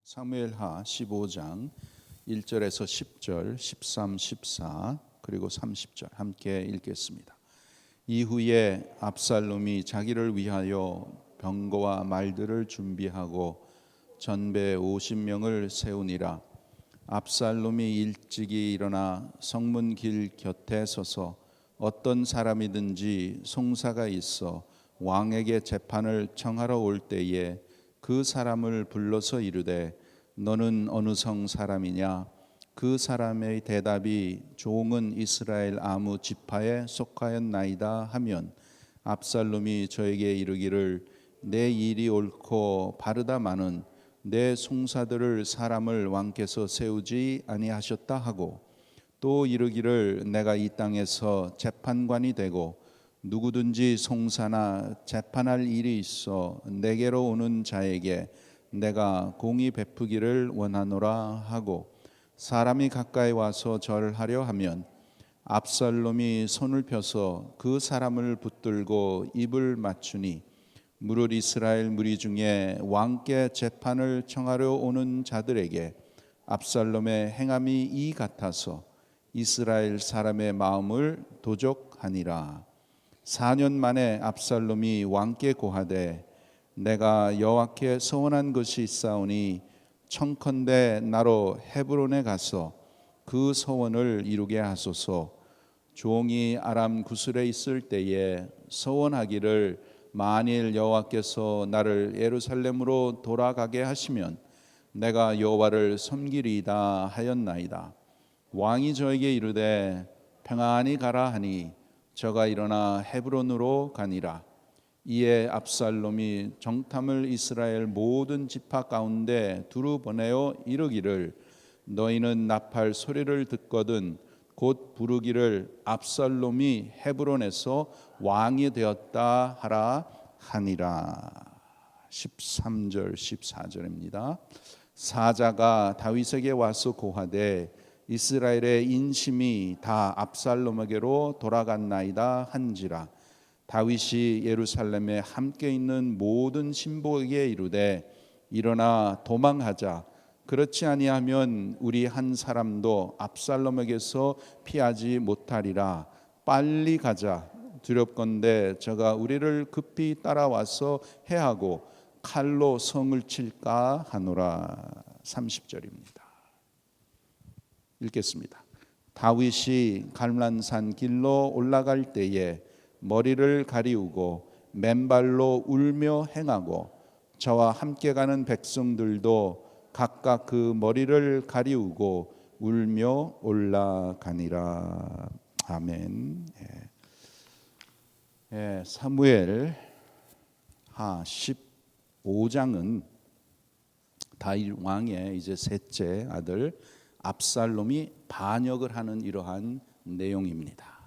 사무엘하 15장 1절에서 10절, 13, 14 그리고 30절 함께 읽겠습니다. 이후에 압살롬이 자기를 위하여 병거와 말들을 준비하고 전배 50명을 세우니라. 압살롬이 일찍이 일어나 성문 길 곁에 서서 어떤 사람이든지 송사가 있어 왕에게 재판을 청하러 올 때에 그 사람을 불러서 이르되 너는 어느 성 사람이냐? 그 사람의 대답이 종은 이스라엘 아무 지파에 속하였나이다 하면 압살롬이 저에게 이르기를 내 일이 옳고 바르다마는 내 송사들을 사람을 왕께서 세우지 아니하셨다 하고 또 이르기를 내가 이 땅에서 재판관이 되고 누구든지 송사나 재판할 일이 있어 내게로 오는 자에게 내가 공의 베푸기를 원하노라 하고 사람이 가까이 와서 절하려 하면 압살롬이 손을 펴서 그 사람을 붙들고 입을 맞추니 무릇 이스라엘 무리 중에 왕께 재판을 청하려 오는 자들에게 압살롬의 행함이 이 같아서 이스라엘 사람의 마음을 도적하니라. 4년 만에 압살롬이 왕께 고하되 내가 여호와께 서원한 것이 있사오니 청컨대 나로 헤브론에 가서 그 서원을 이루게 하소서. 종이 아람 구슬에 있을 때에 서원하기를 만일 여호와께서 나를 예루살렘으로 돌아가게 하시면 내가 여호와를 섬기리이다 하였나이다. 왕이 저에게 이르되 평안히 가라 하니 저가 일어나 헤브론으로 가니라. 이에 압살롬이 정탐을 이스라엘 모든 지파 가운데 두루 보내어 이르기를 너희는 나팔 소리를 듣거든 곧 부르기를 압살롬이 헤브론에서 왕이 되었다 하라 하니라. 13절 14절입니다. 사자가 다윗에게 와서 고하되 이스라엘의 인심이 다 압살롬에게로 돌아갔나이다 한지라. 다윗이 예루살렘에 함께 있는 모든 신복에게 이르되 일어나 도망하자. 그렇지 아니하면 우리 한 사람도 압살롬에게서 피하지 못하리라. 빨리 가자. 두렵건대 저가 우리를 급히 따라와서 해하고 칼로 성을 칠까 하노라. 30절입니다. 읽겠습니다. 다윗이 갈만산 길로 올라갈 때에 머리를 가리우고 맨발로 울며 행하고 저와 함께 가는 백성들도 각각 그 머리를 가리우고 울며 올라가니라. 아멘. 사무엘 하 15장은 다윗 왕의 이제 셋째 아들 압살롬이 반역을 하는 이러한 내용입니다.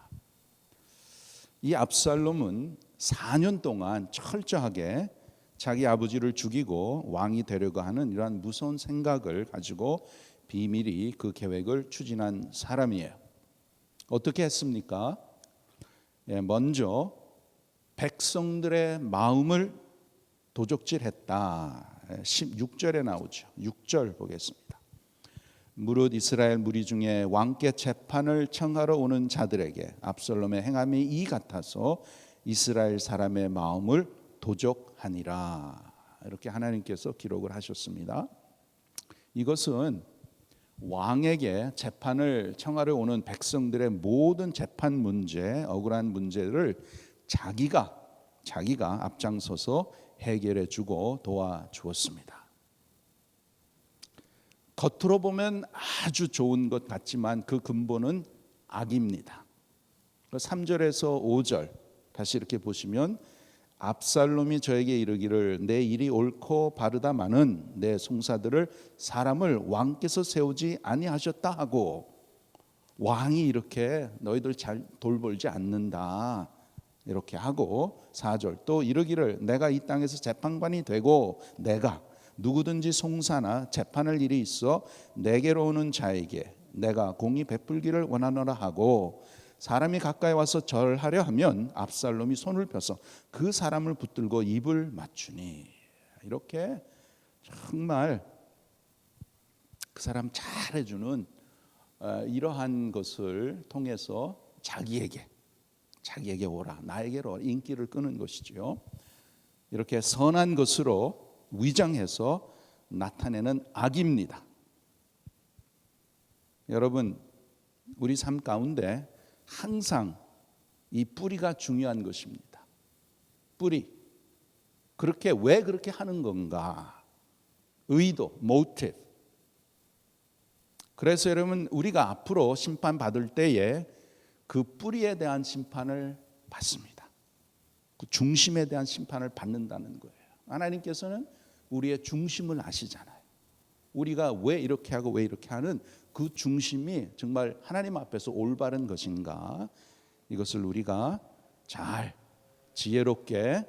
이 압살롬은 4년 동안 철저하게 자기 아버지를 죽이고 왕이 되려고 하는 이러한 무서운 생각을 가지고 비밀히 그 계획을 추진한 사람이에요. 어떻게 했습니까? 먼저 백성들의 마음을 도적질했다. 16절에 나오죠. 6절 보겠습니다. 무릇 이스라엘 무리 중에 왕께 재판을 청하러 오는 자들에게 압살롬의 행함이 이 같아서 이스라엘 사람의 마음을 도적하니라. 이렇게 하나님께서 기록을 하셨습니다. 이것은 왕에게 재판을 청하러 오는 백성들의 모든 재판 문제, 억울한 문제를 자기가 앞장서서 해결해 주고 도와주었습니다. 겉으로 보면 아주 좋은 것 같지만 그 근본은 악입니다. 3절에서 5절 다시 이렇게 보시면 압살롬이 저에게 이르기를 내 일이 옳고 바르다마는 내 송사들을 사람을 왕께서 세우지 아니하셨다 하고 왕이 이렇게 너희들 잘 돌보지 않는다 이렇게 하고 4절 또 이르기를 내가 이 땅에서 재판관이 되고 내가 누구든지 송사나 재판할 일이 있어 내게로 오는 자에게 내가 공의 베풀기를 원하노라 하고 사람이 가까이 와서 절하려 하면 압살롬이 손을 펴서 그 사람을 붙들고 입을 맞추니. 이렇게 정말 그 사람 잘해주는 이러한 것을 통해서 자기에게 오라, 나에게로 인기를 끄는 것이죠. 이렇게 선한 것으로 위장해서 나타내는 악입니다. 여러분, 우리 삶 가운데 항상 이 뿌리가 중요한 것입니다. 뿌리. 왜 그렇게 하는 건가? 의도, motive. 그래서 여러분, 우리가 앞으로 심판받을 때에 그 뿌리에 대한 심판을 받습니다. 그 중심에 대한 심판을 받는다는 거예요. 하나님께서는 우리의 중심을 아시잖아요. 우리가 왜 이렇게 하고 왜 이렇게 하는 그 중심이 정말 하나님 앞에서 올바른 것인가, 이것을 우리가 잘 지혜롭게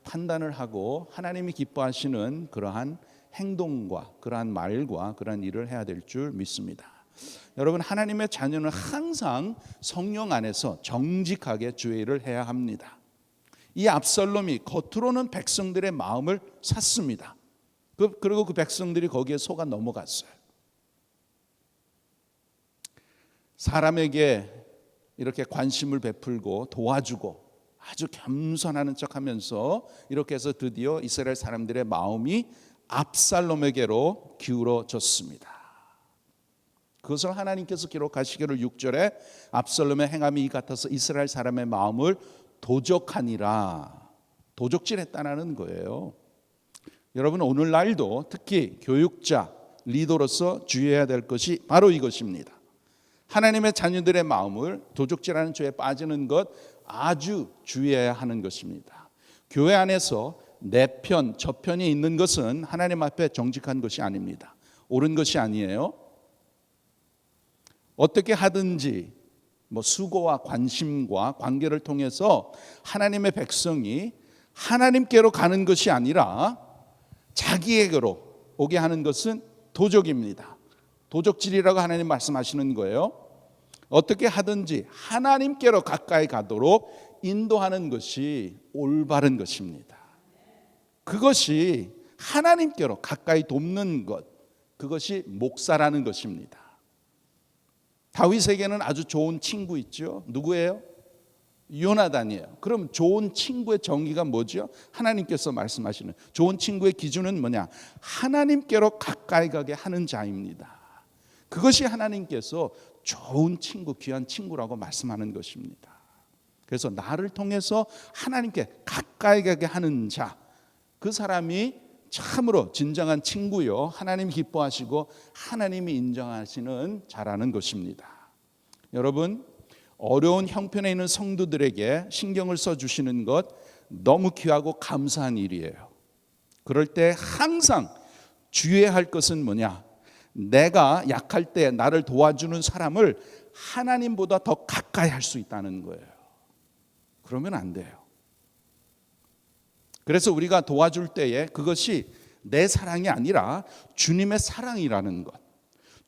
판단을 하고 하나님이 기뻐하시는 그러한 행동과 그러한 말과 그러한 일을 해야 될 줄 믿습니다. 여러분, 하나님의 자녀는 항상 성령 안에서 정직하게 주의 일을 해야 합니다. 이 압살롬이 겉으로는 백성들의 마음을 샀습니다. 그리고 그 백성들이 거기에 속아 넘어갔어요. 사람에게 이렇게 관심을 베풀고 도와주고 아주 겸손하는 척하면서 이렇게 해서 드디어 이스라엘 사람들의 마음이 압살롬에게로 기울어졌습니다. 그것을 하나님께서 기록하시기를 6절에 압살롬의 행함이 이 같아서 이스라엘 사람의 마음을 도적하니라, 도적질했다는 거예요. 여러분, 오늘날도 특히 교육자, 리더로서 주의해야 될 것이 바로 이것입니다. 하나님의 자녀들의 마음을 도적질하는 죄에 빠지는 것 아주 주의해야 하는 것입니다. 교회 안에서 내 편, 저 편이 있는 것은 하나님 앞에 정직한 것이 아닙니다. 옳은 것이 아니에요. 어떻게 하든지 수고와 관심과 관계를 통해서 하나님의 백성이 하나님께로 가는 것이 아니라 자기에게로 오게 하는 것은 도적입니다. 도적질이라고 하나님 말씀하시는 거예요. 어떻게 하든지 하나님께로 가까이 가도록 인도하는 것이 올바른 것입니다. 그것이 하나님께로 가까이 돕는 것, 그것이 목사라는 것입니다. 다윗에게는 아주 좋은 친구 있죠. 누구예요? 요나단이에요. 그럼 좋은 친구의 정의가 뭐죠? 하나님께서 말씀하시는 좋은 친구의 기준은 뭐냐? 하나님께로 가까이 가게 하는 자입니다. 그것이 하나님께서 좋은 친구, 귀한 친구라고 말씀하는 것입니다. 그래서 나를 통해서 하나님께 가까이 가게 하는 자, 그 사람이 참으로 진정한 친구요, 하나님이 기뻐하시고 하나님이 인정하시는 자라는 것입니다. 여러분, 어려운 형편에 있는 성도들에게 신경을 써주시는 것 너무 귀하고 감사한 일이에요. 그럴 때 항상 주의해야 할 것은 뭐냐? 내가 약할 때 나를 도와주는 사람을 하나님보다 더 가까이 할 수 있다는 거예요. 그러면 안 돼요. 그래서 우리가 도와줄 때에 그것이 내 사랑이 아니라 주님의 사랑이라는 것,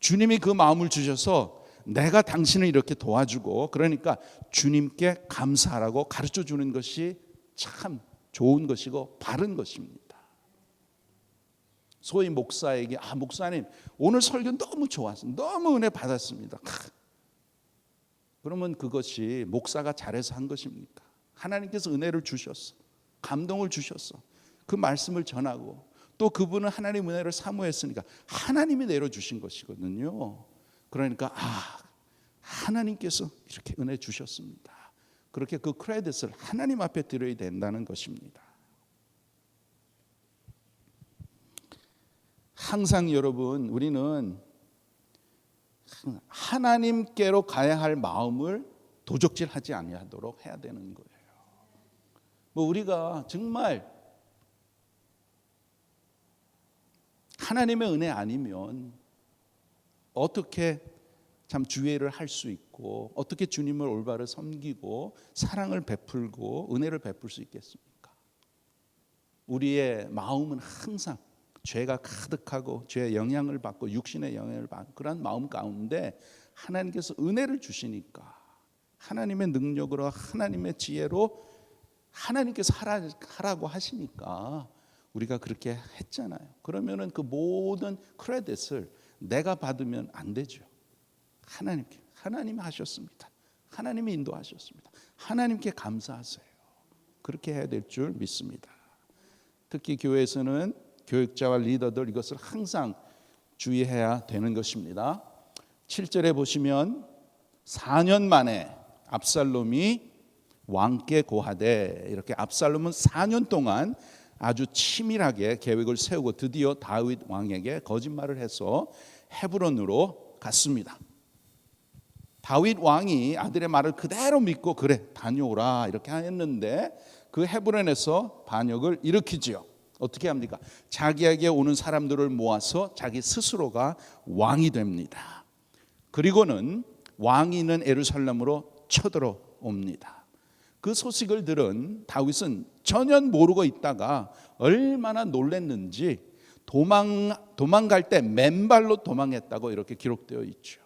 주님이 그 마음을 주셔서 내가 당신을 이렇게 도와주고, 그러니까 주님께 감사하라고 가르쳐 주는 것이 참 좋은 것이고 바른 것입니다. 소위 목사에게 목사님 오늘 설교 너무 좋았습니다. 너무 은혜 받았습니다. 그러면 그것이 목사가 잘해서 한 것입니까? 하나님께서 은혜를 주셨어, 감동을 주셨어. 그 말씀을 전하고 또 그분은 하나님 은혜를 사모했으니까 하나님이 내려주신 것이거든요. 그러니까 하나님께서 이렇게 은혜 주셨습니다. 그렇게 그 크레딧을 하나님 앞에 드려야 된다는 것입니다. 항상 여러분, 우리는 하나님께로 가야 할 마음을 도적질하지 아니하도록 해야 되는 거예요. 우리가 정말 하나님의 은혜 아니면 어떻게 참 주의를 할 수 있고 어떻게 주님을 올바로 섬기고 사랑을 베풀고 은혜를 베풀 수 있겠습니까? 우리의 마음은 항상 죄가 가득하고 죄의 영향을 받고 육신의 영향을 받고 그런 마음 가운데 하나님께서 은혜를 주시니까 하나님의 능력으로 하나님의 지혜로 하나님께서 하라고 하시니까 우리가 그렇게 했잖아요. 그러면은 그 모든 크레딧을 내가 받으면 안 되죠. 하나님이 하셨습니다. 하나님이 인도하셨습니다. 하나님께 감사하세요. 그렇게 해야 될 줄 믿습니다. 특히 교회에서는 교육자와 리더들 이것을 항상 주의해야 되는 것입니다. 7절에 보시면 4년 만에 압살롬이 왕께 고하되, 이렇게 압살롬은 4년 동안 아주 치밀하게 계획을 세우고 드디어 다윗 왕에게 거짓말을 해서 헤브론으로 갔습니다. 다윗 왕이 아들의 말을 그대로 믿고 그래 다녀오라 이렇게 했는데 그 헤브론에서 반역을 일으키지요. 어떻게 합니까? 자기에게 오는 사람들을 모아서 자기 스스로가 왕이 됩니다. 그리고는 왕이 있는 예루살렘으로 쳐들어옵니다. 그 소식을 들은 다윗은 전혀 모르고 있다가 얼마나 놀랐는지 도망갈 때 맨발로 도망했다고 이렇게 기록되어 있죠.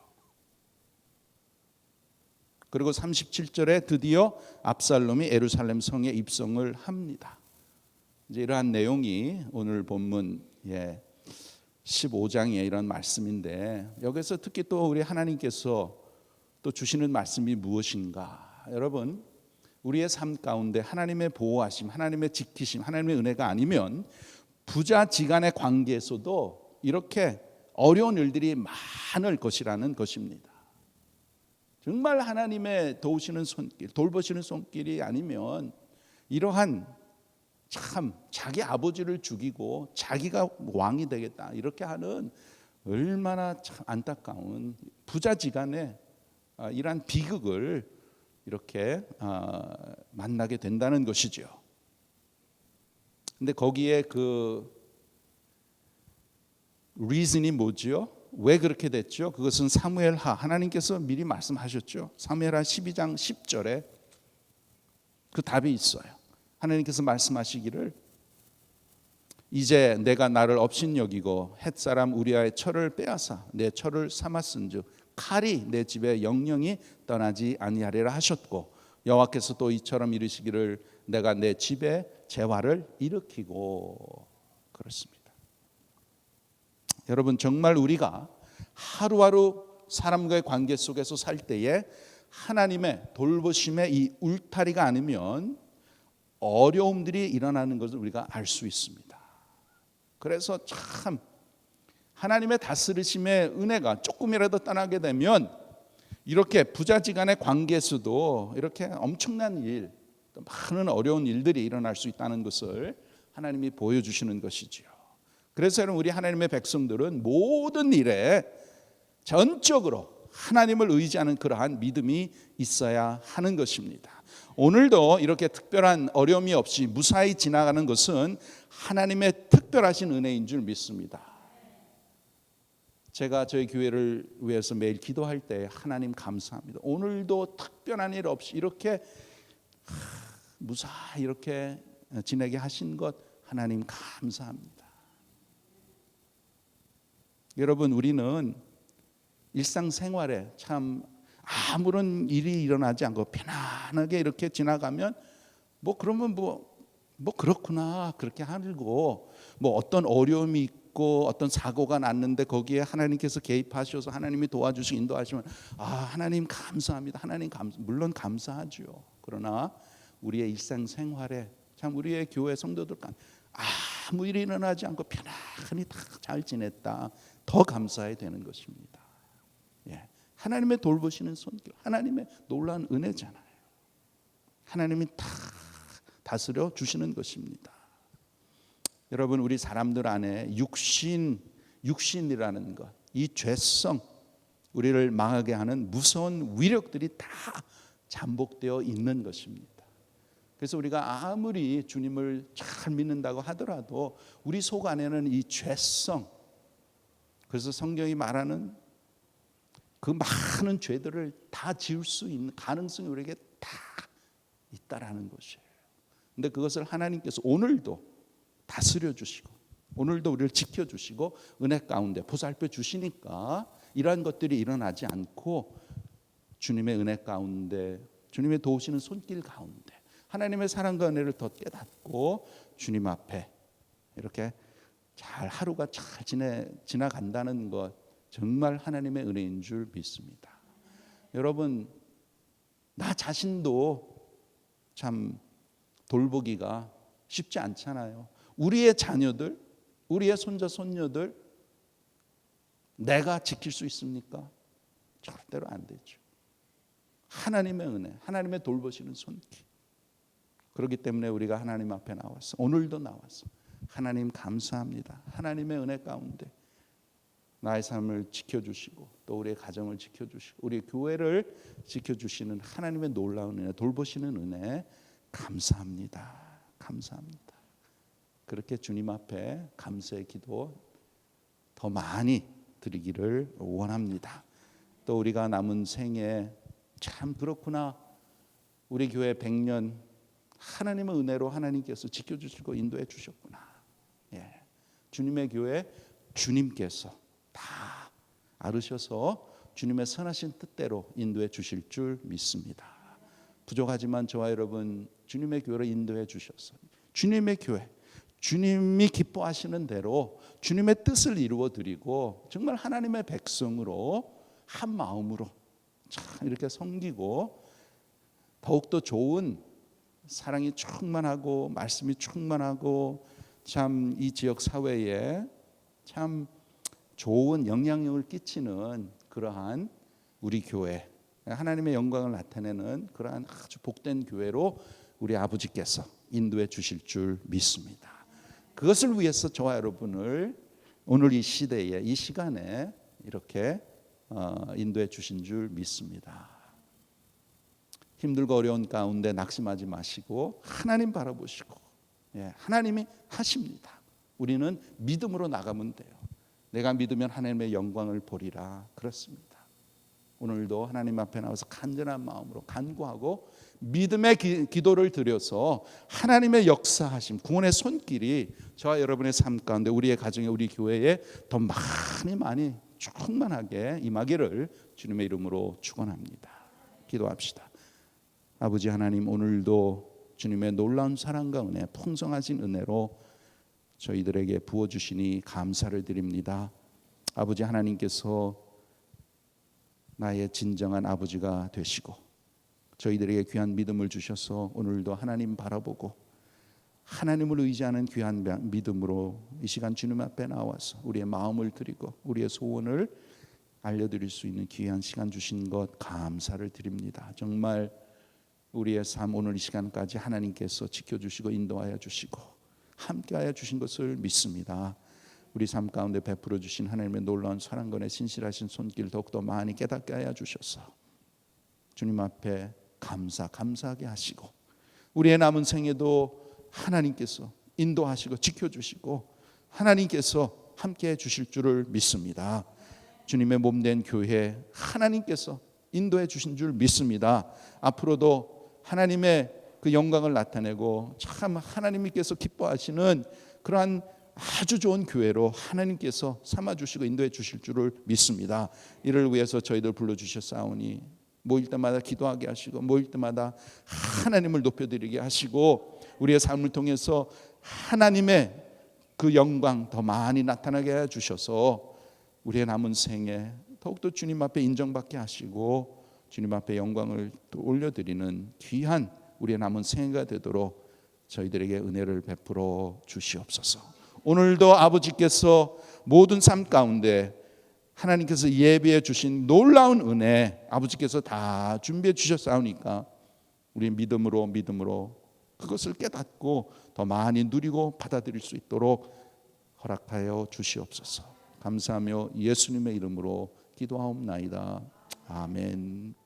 그리고 37절에 드디어 압살롬이 예루살렘 성에 입성을 합니다. 이제 이러한 내용이 오늘 본문 15장에 이런 말씀인데, 여기서 특히 또 우리 하나님께서 또 주시는 말씀이 무엇인가? 여러분, 우리의 삶 가운데 하나님의 보호하심, 하나님의 지키심, 하나님의 은혜가 아니면 부자지간의 관계에서도 이렇게 어려운 일들이 많을 것이라는 것입니다. 정말 하나님의 도우시는 손길, 돌보시는 손길이 아니면 이러한 참 자기 아버지를 죽이고 자기가 왕이 되겠다 이렇게 하는 얼마나 참 안타까운 부자지간의 이러한 비극을 이렇게 만나게 된다는 것이죠. 근데 거기에 그 reason이 뭐지요? 왜 그렇게 됐죠? 그것은 사무엘하, 하나님께서 미리 말씀하셨죠. 사무엘하 12장 10절에 그 답이 있어요. 하나님께서 말씀하시기를 이제 내가 나를 업신여기고 헷사람 우리아의 철을 빼앗아 내 철을 삼았은즉 칼이 내 집에 영영이 떠나지 아니하리라 하셨고, 여호와께서 또 이처럼 이르시기를 내가 내 집에 재화를 일으키고. 그렇습니다. 여러분, 정말 우리가 하루하루 사람과의 관계 속에서 살 때에 하나님의 돌보심의 이 울타리가 아니면 어려움들이 일어나는 것을 우리가 알 수 있습니다. 그래서 참 하나님의 다스리심의 은혜가 조금이라도 떠나게 되면 이렇게 부자지간의 관계에서도 이렇게 엄청난 일, 많은 어려운 일들이 일어날 수 있다는 것을 하나님이 보여주시는 것이지요. 그래서 여러분, 우리 하나님의 백성들은 모든 일에 전적으로 하나님을 의지하는 그러한 믿음이 있어야 하는 것입니다. 오늘도 이렇게 특별한 어려움이 없이 무사히 지나가는 것은 하나님의 특별하신 은혜인 줄 믿습니다. 제가 저희 교회를 위해서 매일 기도할 때 하나님 감사합니다. 오늘도 특별한 일 없이 이렇게 무사히 이렇게 지내게 하신 것 하나님 감사합니다. 여러분, 우리는 일상생활에 참 아무런 일이 일어나지 않고 편안하게 이렇게 지나가면 그러면 그렇구나 그렇게 하고, 어떤 어려움이 있고 어떤 사고가 났는데 거기에 하나님께서 개입하셔서 하나님이 도와주시고 인도하시면 하나님 감사합니다. 물론 감사하죠. 그러나 우리의 일상생활에 참 우리의 교회 성도들 간 아무 일이 일어나지 않고 편안히 다 잘 지냈다, 더 감사해야 되는 것입니다. 하나님의 돌보시는 손길, 하나님의 놀라운 은혜잖아요. 하나님이 다 다스려 주시는 것입니다. 여러분, 우리 사람들 안에 육신이라는 것, 이 죄성, 우리를 망하게 하는 무서운 위력들이 다 잠복되어 있는 것입니다. 그래서 우리가 아무리 주님을 잘 믿는다고 하더라도 우리 속 안에는 이 죄성, 그래서 성경이 말하는 그 많은 죄들을 다 지을 수 있는 가능성이 우리에게 다 있다라는 것이에요. 근데 그것을 하나님께서 오늘도 다스려 주시고 오늘도 우리를 지켜주시고 은혜 가운데 보살펴 주시니까 이러한 것들이 일어나지 않고 주님의 은혜 가운데, 주님의 도우시는 손길 가운데 하나님의 사랑과 은혜를 더 깨닫고 주님 앞에 이렇게 잘 하루가 잘 지나간다는 것, 정말 하나님의 은혜인 줄 믿습니다. 여러분, 나 자신도 참 돌보기가 쉽지 않잖아요. 우리의 자녀들, 우리의 손자 손녀들 내가 지킬 수 있습니까? 절대로 안 되죠. 하나님의 은혜, 하나님의 돌보시는 손길. 그렇기 때문에 우리가 하나님 앞에 나왔어. 오늘도 나왔어. 하나님 감사합니다. 하나님의 은혜 가운데 나의 삶을 지켜주시고 또 우리의 가정을 지켜주시고 우리 교회를 지켜주시는 하나님의 놀라운 은혜, 돌보시는 은혜 감사합니다. 감사합니다. 그렇게 주님 앞에 감사의 기도 더 많이 드리기를 원합니다. 또 우리가 남은 생에 참 그렇구나. 우리 교회 100년 하나님의 은혜로 하나님께서 지켜주시고 인도해 주셨구나. 예. 주님의 교회 주님께서 다 아르셔서 주님의 선하신 뜻대로 인도해 주실 줄 믿습니다. 부족하지만 저와 여러분 주님의 교회로 인도해 주셔서 주님의 교회, 주님이 기뻐하시는 대로 주님의 뜻을 이루어 드리고 정말 하나님의 백성으로 한 마음으로 참 이렇게 섬기고 더욱더 좋은 사랑이 충만하고 말씀이 충만하고 참 이 지역 사회에 참 좋은 영향력을 끼치는 그러한 우리 교회, 하나님의 영광을 나타내는 그러한 아주 복된 교회로 우리 아버지께서 인도해 주실 줄 믿습니다. 그것을 위해서 저와 여러분을 오늘 이 시대에 이 시간에 이렇게 인도해 주신 줄 믿습니다. 힘들고 어려운 가운데 낙심하지 마시고 하나님 바라보시고 하나님이 하십니다. 우리는 믿음으로 나가면 돼요. 내가 믿으면 하나님의 영광을 보리라. 그렇습니다. 오늘도 하나님 앞에 나와서 간절한 마음으로 간구하고 믿음의 기도를 드려서 하나님의 역사하심, 구원의 손길이 저와 여러분의 삶 가운데 우리의 가정에 우리 교회에 더 많이 충만하게 임하기를 주님의 이름으로 축원합니다. 기도합시다. 아버지 하나님, 오늘도 주님의 놀라운 사랑과 은혜, 풍성하신 은혜로 저희들에게 부어주시니 감사를 드립니다. 아버지 하나님께서 나의 진정한 아버지가 되시고 저희들에게 귀한 믿음을 주셔서 오늘도 하나님 바라보고 하나님을 의지하는 귀한 믿음으로 이 시간 주님 앞에 나와서 우리의 마음을 드리고 우리의 소원을 알려드릴 수 있는 귀한 시간 주신 것 감사를 드립니다. 정말 우리의 삶 오늘 이 시간까지 하나님께서 지켜주시고 인도하여 주시고 함께하여 주신 것을 믿습니다. 우리 삶 가운데 베풀어 주신 하나님의 놀라운 사랑과 신실하신 손길 더욱더 많이 깨닫게 하여 주셔서 주님 앞에 감사하게 하시고 우리의 남은 생에도 하나님께서 인도하시고 지켜주시고 하나님께서 함께해 주실 줄을 믿습니다. 주님의 몸된 교회 하나님께서 인도해 주신 줄 믿습니다. 앞으로도 하나님의 그 영광을 나타내고 참 하나님께서 기뻐하시는 그러한 아주 좋은 교회로 하나님께서 삼아주시고 인도해 주실 줄을 믿습니다. 이를 위해서 저희들 불러주셨사오니 모일 때마다 기도하게 하시고 모일 때마다 하나님을 높여드리게 하시고 우리의 삶을 통해서 하나님의 그 영광 더 많이 나타나게 해주셔서 우리의 남은 생에 더욱더 주님 앞에 인정받게 하시고 주님 앞에 영광을 또 올려드리는 귀한 우리의 남은 생애가 되도록 저희들에게 은혜를 베풀어 주시옵소서. 오늘도 아버지께서 모든 삶 가운데 하나님께서 예비해 주신 놀라운 은혜 아버지께서 다 준비해 주셨사오니까 우리 믿음으로 그것을 깨닫고 더 많이 누리고 받아들일 수 있도록 허락하여 주시옵소서. 감사하며 예수님의 이름으로 기도하옵나이다. 아멘.